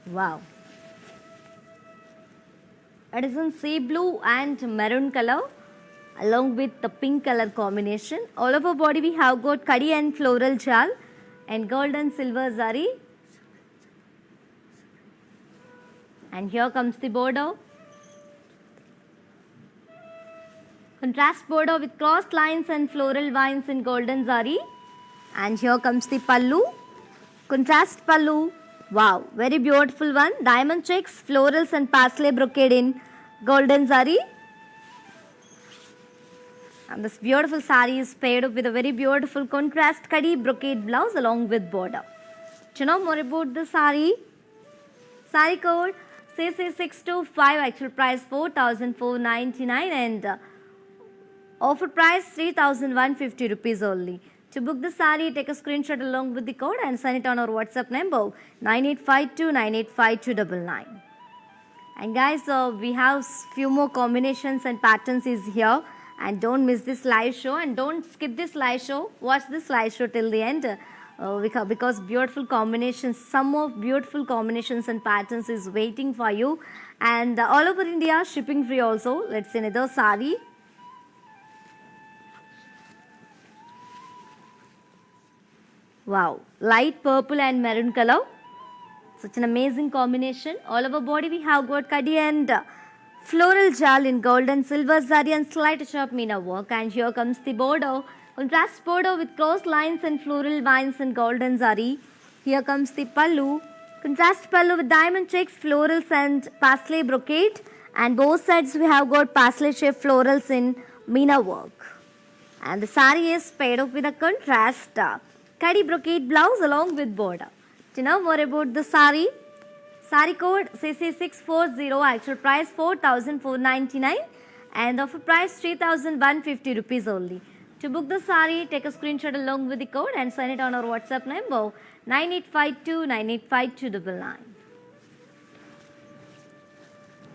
Wow. It is in sea blue and maroon color along with the pink color combination. All over body we have got kadi and floral shawl and gold and silver zari. And here comes the border. Contrast border with crossed lines and floral vines in golden zari. And here comes the pallu. Contrast pallu. Wow, very beautiful one. Diamond checks, florals and pastel brocade in golden zari. And this beautiful sari is paired up with a very beautiful contrast kadi brocade blouse along with border. To know more about the sari, sari code CC625, actual price 4,499 and offer price 3,150 rupees only. To book the sari, take a screenshot along with the code and send it on our WhatsApp number 9852985299. And guys, we have few more combinations and patterns is here. And don't miss this live show and don't skip this live show. Watch this live show till the end because beautiful combinations, some more beautiful combinations and patterns is waiting for you. And all over India, shipping free also. Let's see another sari. Wow, light purple and maroon color. Such an amazing combination. All over body we have got kadi and floral jal in gold and silver zari and slight sharp meena work. And here comes the border, contrast border with cross lines and floral vines in golden zari. Here comes the pallu, contrast pallu with diamond checks, florals and pastel brocade. And both sides we have got pastel shape florals in meena work. And the sari is paired up with a contrast kadi brocade blouse along with border. To know more about the sari, sari code CC640, actual price 4,499 and offer price 3,150 rupees only. To book the sari, take a screenshot along with the code and send it on our WhatsApp number 9852985299.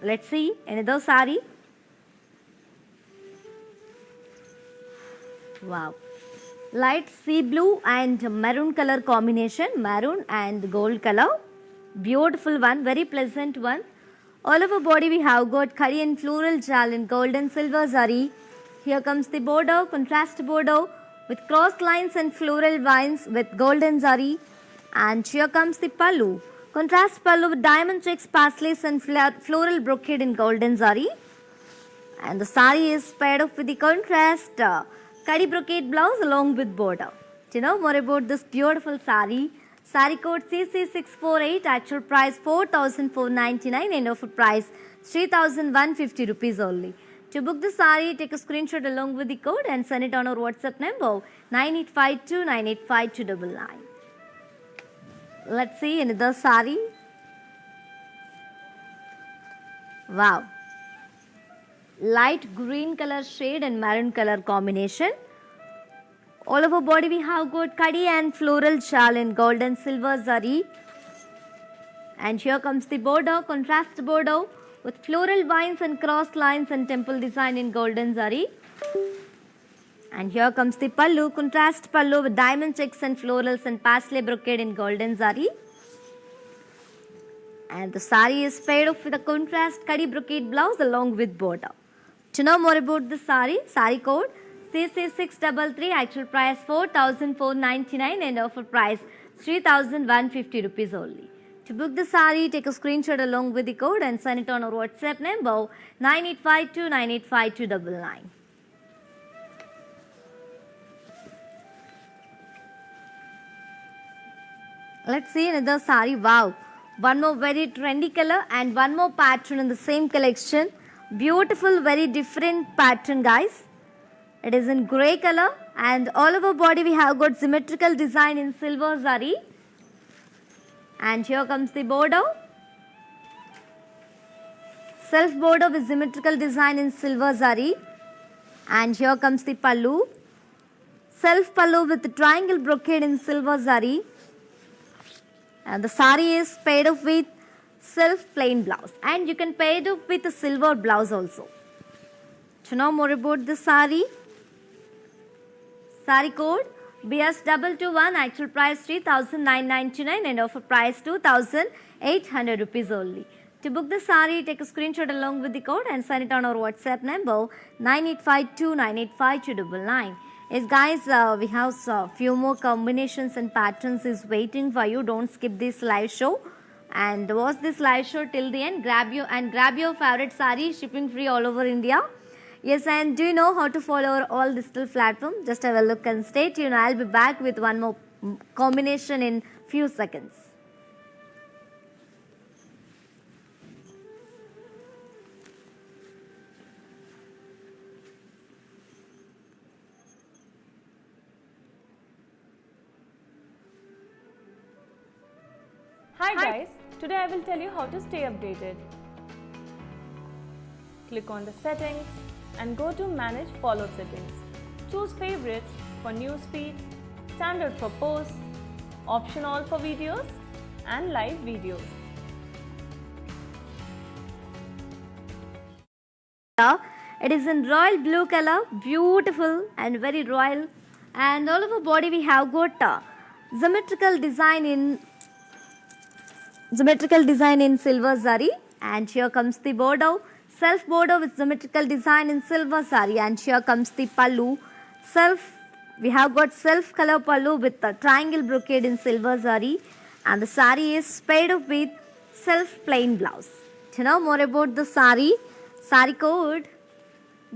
Let's see another sari. Wow. Light sea blue and maroon color combination, maroon and gold color. Beautiful one, very pleasant one. All over body we have got kadi and floral jal in gold and silver zari. Here comes the border, contrast border with cross lines and floral vines with golden zari. And here comes the pallu, contrast pallu with diamond checks, pastels and floral brocade in golden zari. And the sari is paired up with the contrast kadi brocade blouse along with border. To know more about this beautiful sari, sari code CC648, actual price 4,499 and offer price 3,150 rupees only. To book the sari, take a screenshot along with the code and send it on our WhatsApp number 9852985299. Let's see another sari. Wow. Light green color shade and maroon color combination. All over body we have got kadi and floral shawl in gold and silver zari. And here comes the border, contrast border with floral vines and cross lines and temple design in golden zari. And here comes the pallu, contrast pallu with diamond checks and florals and pastel brocade in golden zari. and the saree is paired off with a contrast kadi brocade blouse along with border. To know more about the saree code CC633, actual price 4,499 and offer price 3,150 rupees only. To book the saree, take a screenshot along with the code and send it on our WhatsApp number 9852985299. Let's see another saree. Wow, one more very trendy color and one more pattern in the same collection. Beautiful, very different pattern, guys. It is in grey color and all over body we have got symmetrical design in silver zari. And here comes the border. Self border with symmetrical design in silver zari. And here comes the pallu. Self pallu with the triangle brocade in silver zari. And the sari is paired up with self plain blouse. And you can pair it up with a silver blouse also. To know more about the sari code BS221, actual price 3,999 and offer price 2,800 rupees only. To book the saree, take a screenshot along with the code and send it on our WhatsApp number 9852985299. Yes guys, we have a few more combinations and patterns is waiting for you. Don't skip this live show and watch this live show till the end. Grab your favorite saree, shipping free all over India. Yes, and do you know how to follow our all digital platform? Just have a look and stay tuned. I'll be back with one more combination in few seconds. Hi guys, today I will tell you how to stay updated. Click on the settings and go to manage follow settings. Choose favorites for newsfeed, standard for posts, option all for videos and live videos. It is in royal blue color, beautiful and very royal, and all over body we have got symmetrical design in silver zari. And here comes the border. Self border with symmetrical design in silver saree, and here comes the pallu. We have got self color pallu with the triangle brocade in silver saree, and the saree is paired up with self plain blouse. To know more about the saree code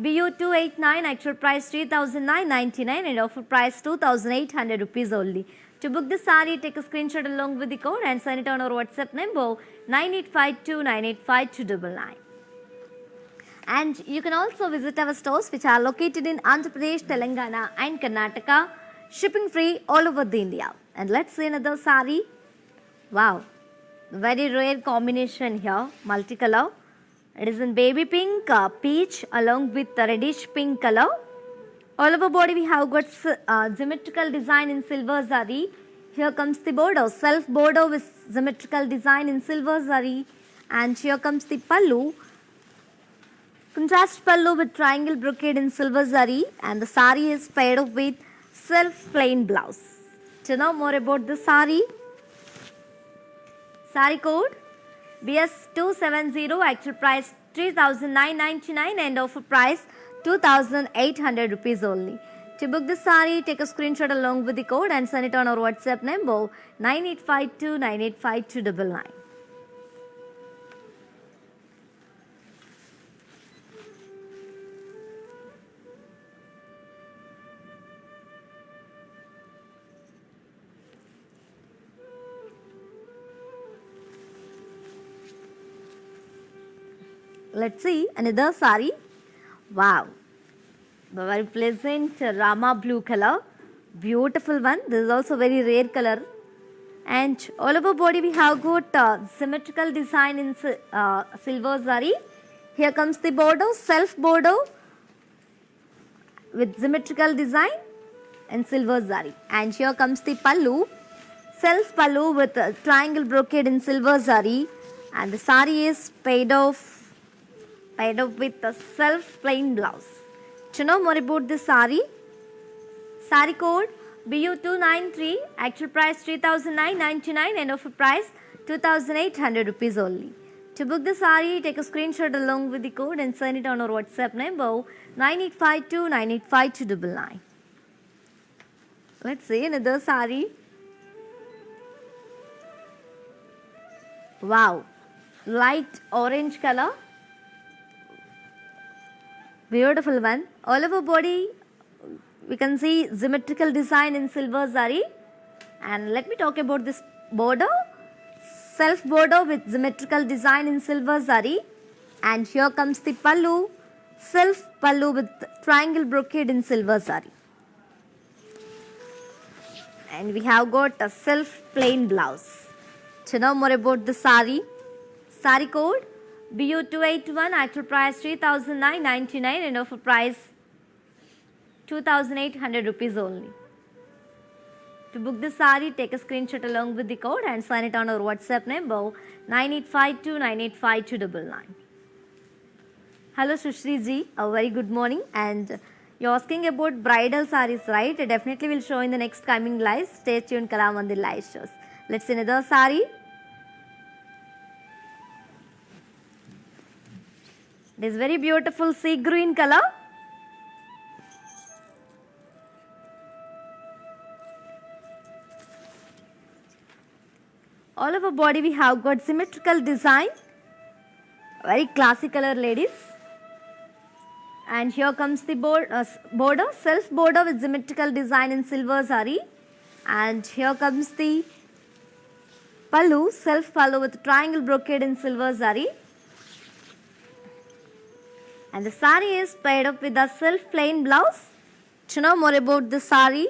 BU289, actual price 3,999 and offer price 2,800 rupees only. To book the saree, take a screenshot along with the code and send it on our WhatsApp number 9852985299. And you can also visit our stores which are located in Andhra Pradesh, Telangana and Karnataka, shipping free all over the India. And let's see another saree. Wow, very rare combination here, multicolor. It is in baby pink, peach along with the reddish pink color. All over body we have got symmetrical design in silver zari. Here comes the border, self border with symmetrical design in silver zari. And here comes the pallu. Contrast pallu with triangle brocade in silver zari, and the saree is paired up with self plain blouse. To know more about the saree code BS270, actual price 3,999 and offer price 2,800 rupees only. To book the saree, take a screenshot along with the code and send it on our WhatsApp number 9852985299. Let's see another saree. Wow, very pleasant Rama blue color, beautiful one. This is also very rare color, and all over body we have got symmetrical design in silver zari. Here comes the border, self border with symmetrical design in silver zari, and here comes the pallu, self pallu with triangle brocade in silver zari, and the saree is paired up with the self plain blouse. To know more about this saree code BU293, actual price 3,999 and offer price 2,800 rupees only. To book the saree, take a screenshot along with the code and send it on our WhatsApp number 9852985299. Let's see another saree. Wow, light orange color. Beautiful one. All over body, we can see symmetrical design in silver zari. And let me talk about this border. Self border with symmetrical design in silver zari. And here comes the pallu. Self pallu with triangle brocade in silver zari. And we have got a self plain blouse. To know more about the sari, sari code BU281, actual price 3,999 and offer price 2,800 rupees only. To book the sari, take a screenshot along with the code and sign it on our WhatsApp number 9852985299. Hello Sushri ji, a very good morning, and you're asking about bridal saris, right? I definitely will show in the next coming live. Stay tuned, Kalamandir live shows. Let's see another sari. It is very beautiful sea green color. All over body we have got symmetrical design. Very classy color, ladies. And here comes the border, self border with symmetrical design in silver zari. And here comes the pallu, self pallu with triangle brocade in silver zari. And the sari is paired up with a self plain blouse. To know more about the sari,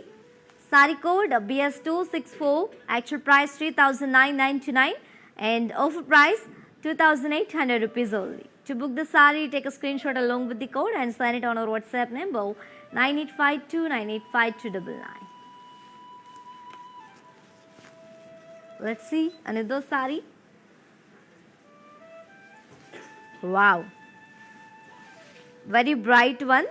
sari code BS264, actual price 3,999 and offer price 2,800 rupees only. To book the sari, take a screenshot along with the code and sign it on our WhatsApp number 9852985299. Let's see another sari. Wow, very bright one,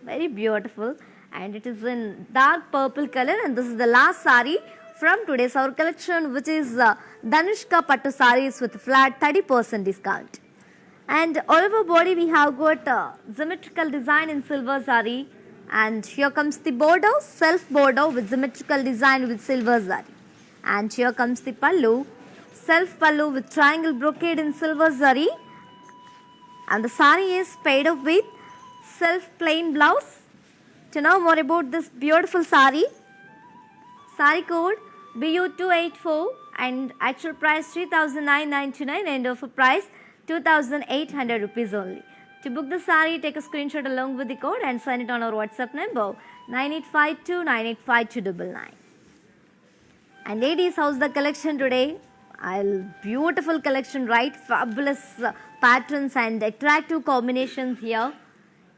very beautiful, and it is in dark purple color. And this is the last sari from today's our collection, which is Danushka Pattu sarees with flat 30% discount. And all over body we have got symmetrical design in silver zari. And here comes the border, self border with symmetrical design with silver zari. And here comes the pallu, self pallu with triangle brocade in silver zari. And the sari is paired up with self plain blouse. To know more about this beautiful sari, sari code BU284 and actual price 3,999 and offer price 2,800 rupees only. To book the sari, take a screenshot along with the code and send it on our WhatsApp number 9852985299. And ladies, how's the collection today? Beautiful collection, right? Fabulous patterns and attractive combinations here.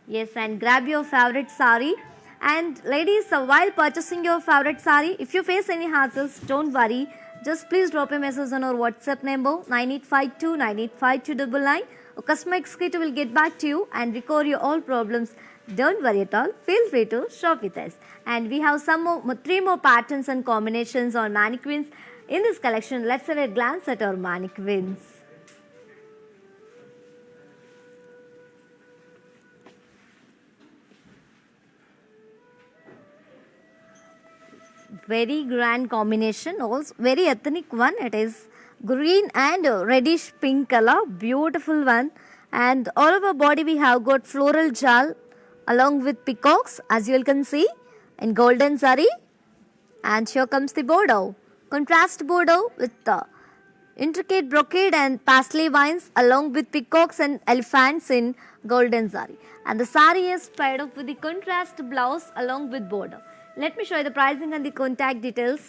Yes, and grab your favorite sari. And ladies, while purchasing your favorite sari, if you face any hassles, don't worry. Just please drop a message on our WhatsApp number 9852985299. A customer executive will get back to you and recover your all problems. Don't worry at all. Feel free to shop with us. And we have three more patterns and combinations on mannequins in this collection. Let's have a glance at our mannequins. Very grand combination, also very ethnic one. It is green and reddish pink color, beautiful one. And all over body we have got floral jal along with peacocks, as you can see, in golden zari. And here comes the border, contrast border with the intricate brocade and paisley vines along with peacocks and elephants in golden zari. And the sari is paired up with the contrast blouse along with border. Let me show you the pricing and the contact details.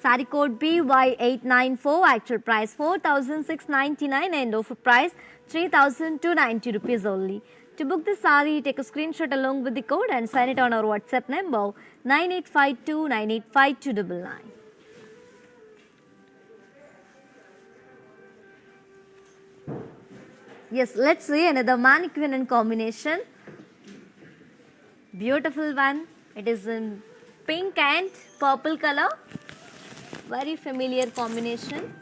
Sari code BY894, actual price 4,699 and offer price 3,290 rupees only. To book the sari, take a screenshot along with the code and sign it on our WhatsApp number 9852985299. Yes, let's see another mannequin and combination. Beautiful one. It is in pink and purple color. very familiar combination.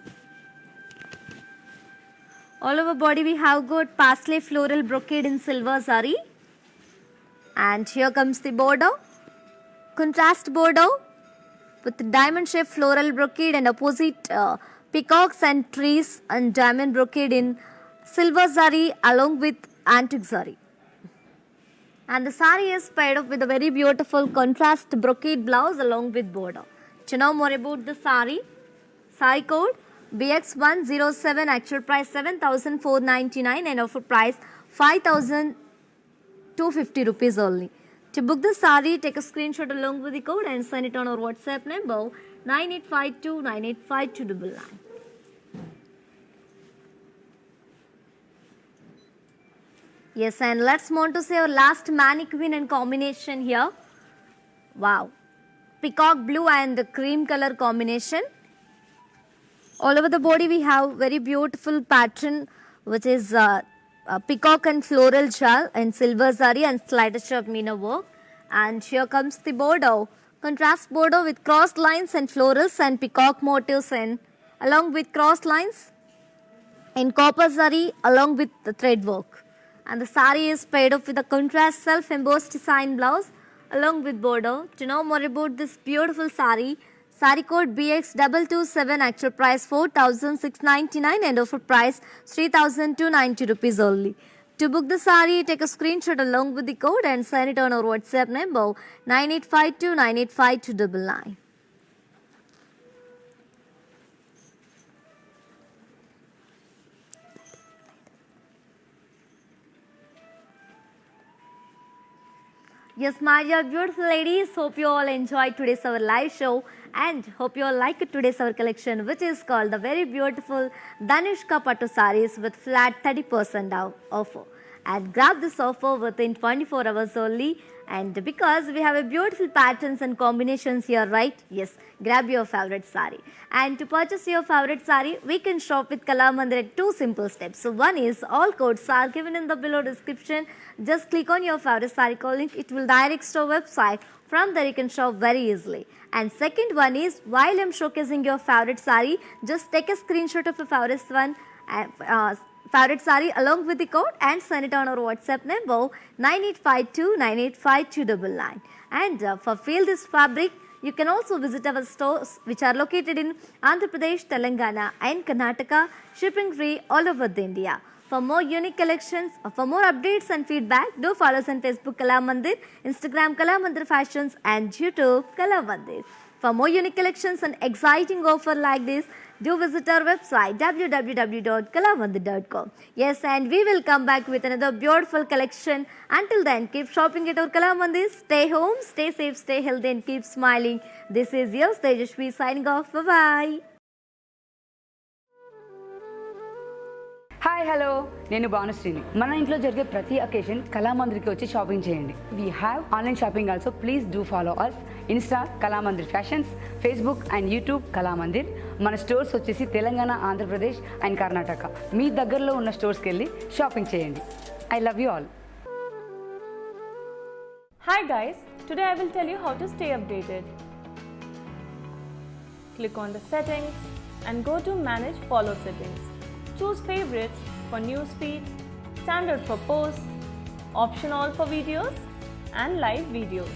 All over body we have got parsley floral brocade in silver zari. And here comes the border, contrast border with diamond shaped floral brocade and opposite peacocks and trees and diamond brocade in silver zari along with antique zari. And the sari is paired up with a very beautiful contrast brocade blouse along with border. To know more about the sari, sari code BX107, actual price 7,499 and offer price 5,250 rupees only. To book the sari, take a screenshot along with the code and send it on our WhatsApp number 9852985299. Yes, and let's move on to say our last mannequin and combination here. Wow, peacock blue and cream color combination. All over the body we have very beautiful pattern which is peacock and floral shawl and silver zari and slight of meena work. And here comes the border, contrast border with cross lines and florals and peacock motifs and along with cross lines in copper zari along with the thread work. And the sari is paired up with a contrast self-embossed design blouse along with border. To know more about this beautiful sari, sari code BX227, actual price 4,699 and offer price 3,290 rupees only. To book the sari, take a screenshot along with the code and send it on our WhatsApp number 9852985299. Yes, my dear beautiful ladies, hope you all enjoyed today's our live show and hope you all like today's our collection, which is called the very beautiful Dhanushka Pattu sarees with flat 30% offer. And grab this offer within 24 hours only. And because we have a beautiful patterns and combinations here, right? Yes, grab your favorite sari. And to purchase your favorite sari, we can shop with Kalamandir at 2 simple steps. So one is, all codes are given in the below description. Just click on your favorite sari code link. It will direct to our website. From there you can shop very easily. And second one is, while I'm showcasing your favorite sari, just take a screenshot of your favorite one. Favorite sari along with the code and send it on our WhatsApp number 9852985299. And for feel this fabric, you can also visit our stores which are located in Andhra Pradesh, Telangana and Karnataka, shipping free all over India. For more unique collections, for more updates and feedback, do follow us on Facebook Kalamandir, Instagram Kalamandir Fashions and YouTube Kalamandir. For more unique collections and exciting offer like this, do visit our website www.kalamandir.com. Yes, and we will come back with another beautiful collection. Until then, keep shopping at our Kalamandir. Stay home, stay safe, stay healthy and keep smiling. This is yours, Tejashwi, signing off. Bye-bye. Hi hello నేను భానుశ్రీని. మన ఇంట్లో జరిగే ప్రతి occasion కళామందిర్కి వచ్చి shopping చేయండి. We have online shopping also. Please do follow us Insta Kalamandir fashions, Facebook and YouTube Kalamandir. మన stores వచ్చేసి Telangana, Andhra Pradesh and Karnataka. మీ దగ్గరలో ఉన్న స్టోర్స్కి వెళ్ళి షాపింగ్ చేయండి. I love you all. Hi guys, today I will tell you how to stay updated. Click on the settings and go to manage follow settings. Choose favorites for newsfeed, standard for posts, option all for videos and live videos.